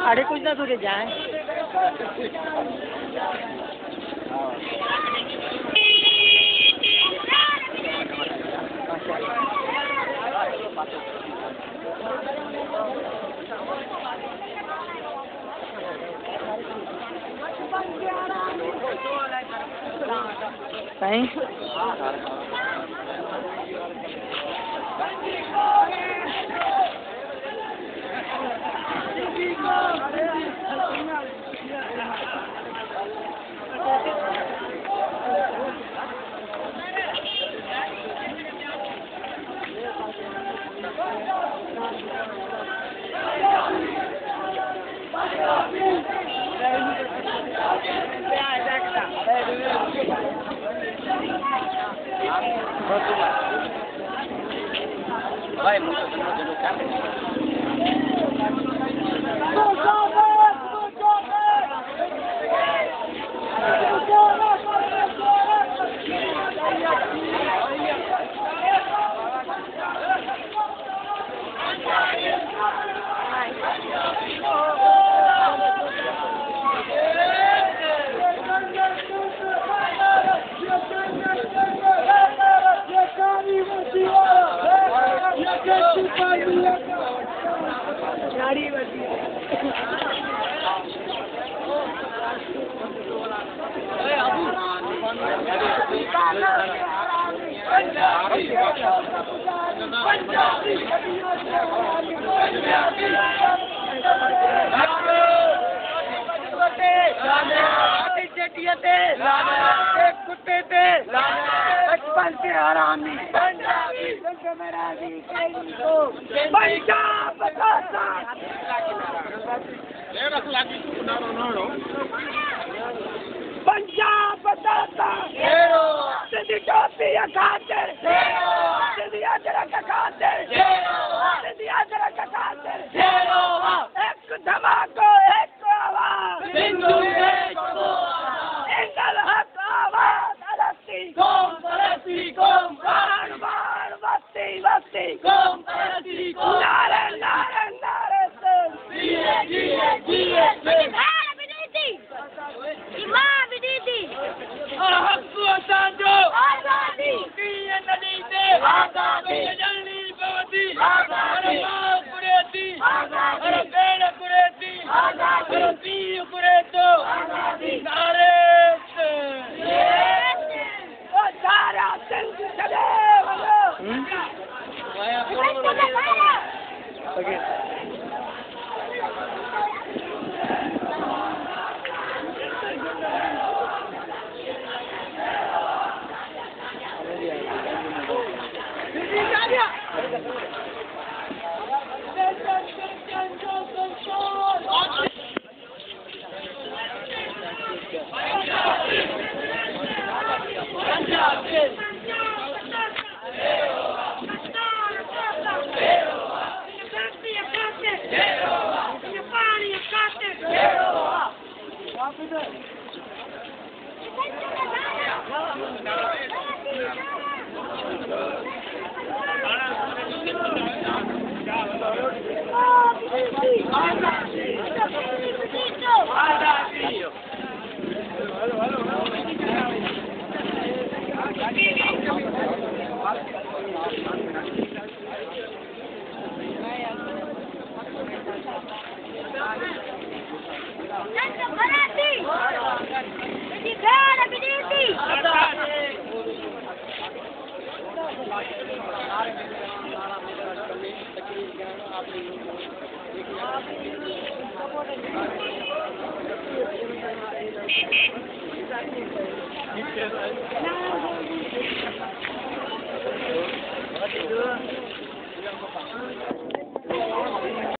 अरे कुछ ना दूर जाए कहीं बचपन से हरामी पंजाबी पंजाब बताता सिद्धि टोपी खाते सिद्धि अदरक खाते सिद्धि अदरक खाते एक धमाको एक आवाज इंगल हक आवाज अलसी कौम परस्ती कौम बाण बाण बस्ती बस्ती कौम परस्ती कौम नारे नारे नारे से जिए जिए जिए आजादी आजादी जल्दी भवती आजादी अरे पेड़ कुरेती आजादी पीर कुरेतो आजादी नारे ओ सारा सिंध चले ओके No.